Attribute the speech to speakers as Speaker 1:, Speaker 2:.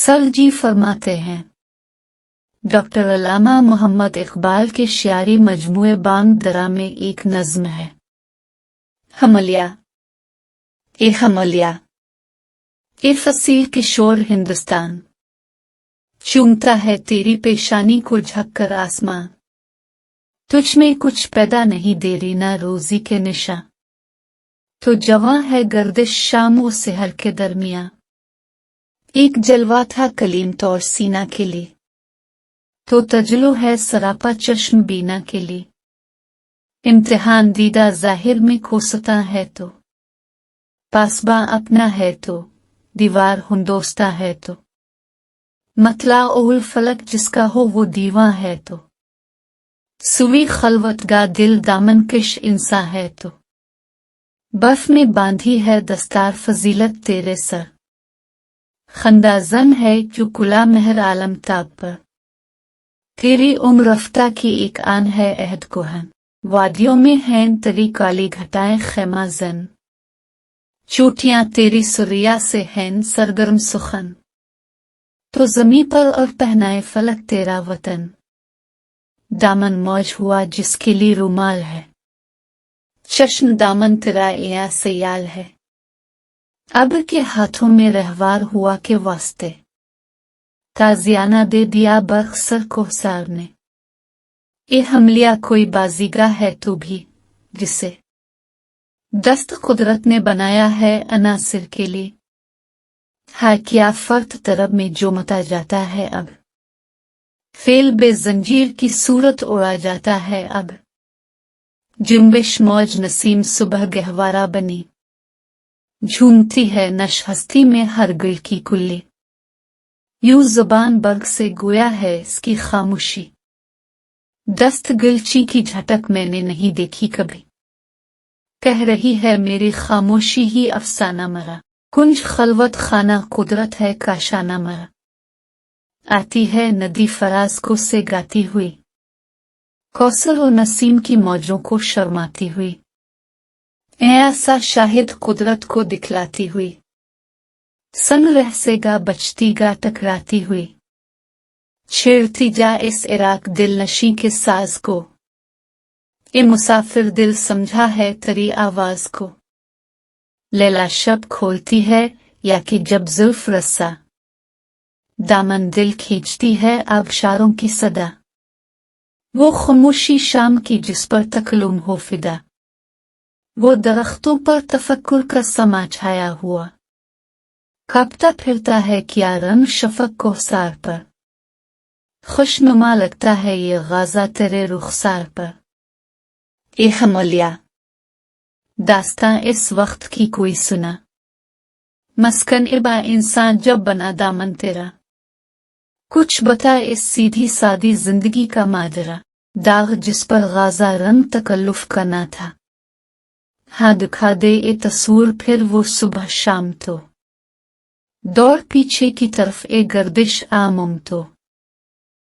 Speaker 1: Sir जी फरमाते हैं, doctor अल्लामा मोहम्मद इकबाल के शायरी मजमूए बांग दरा में एक नज्म है। हमलिया ए हमलिया, ए फसीह किशोर हिंदुस्तान, चूमता है तेरी पेशानी को झककर आसमां, तुझ में कुछ पैदा नहीं देरी ना रोजी के निशा, तो जवां है गर्दिश शाम व सहर के दरमियां, एक जलवा था कलीम तौर सीना के लिए, तो तजलो है सरापा चश्म बीना के लिए, इम्तिहान दीदा जाहिर में खोसता है तो, पासबा अपना है तो, दीवार हुंदोस्ता है तो, मतला उल फलक जिसका हो वो दीवा है तो, सुवी खलवत गा दिल दामन किश इंसा है तो, बर्फ में बांधी है दस्तार फजीलत तेरे सर, खंदाजन है जो कुला मेहर आलम ताब पर, तेरी उम्र रफ्ता की एक आन है अहद कोहन, वादियों में हैं तरी काली घटाएं खैमा जन, चोटियां तेरी सुरिया से हैं सरगर्म सुखन, तो जमी पर और पहनाए फलक तेरा वतन, दामन मौज हुआ जिसके लिए रुमाल है, चश्म दामन तेरा या सयाल है, अब के हाथों में रहवार हुआ के वास्ते, ताजियाना दे दिया बख्सर को सार ने, ए हमलिया कोई बाजीगा है तू भी, जिसे दस्त कुदरत ने बनाया है अनासिर के लिए, है क्या फर्क तरब में जो मता जाता है अब, फेल बेजंजीर की सूरत उड़ा जाता है अब, जुम्बिश मौज नसीम सुबह गहवारा बनी, झूमती है नश हस्ती में हर गुल की कुल्ली, यूं जुबान बर्ग से गोया है इसकी खामोशी, दस्त गिलची की झटक मैंने नहीं देखी कभी, कह रही है मेरी खामोशी ही अफसाना मरा, कुंज खलवत खाना कुदरत है काशाना मरा, आती है नदी फराज को से गाती हुई, कौसर और नसीम की मौजों को शर्माती हुई, ऐसा शाहिद कुदरत को दिखलाती हुई, सन रहसेगा बचती गा टकराती हुई, छेड़ती जा इस इराक दिल नशी के साज को, ए मुसाफिर दिल समझा है तेरी आवाज को, लैला शब खोलती है या कि जब जुल्फ रस्सा, दामन दिल खींचती है आबशारों की सदा, वो खामोशी शाम की जिस पर तकल्लुम हो फिदा, वो दरख्तों पर तफक्कुर का समा छाया हुआ, कांपता फिरता है क्या रंग शफक को सार पर, खुशनुमा लगता है ये गाजा तेरे रुखसार पर, ए हमलिया, दास्तां इस वक्त की कोई सुना, मस्कन इबा इंसान जब बना दामन तेरा, कुछ बता इस सीधी सादी जिंदगी का माजरा, दाग जिस पर गाजा रंग तकल्लुफ का ना था, हाँ दिखा दे ए तस्वीर फिर वो सुबह शाम तो, दौड़ पीछे की तरफ ए गर्दिश आमुम तो।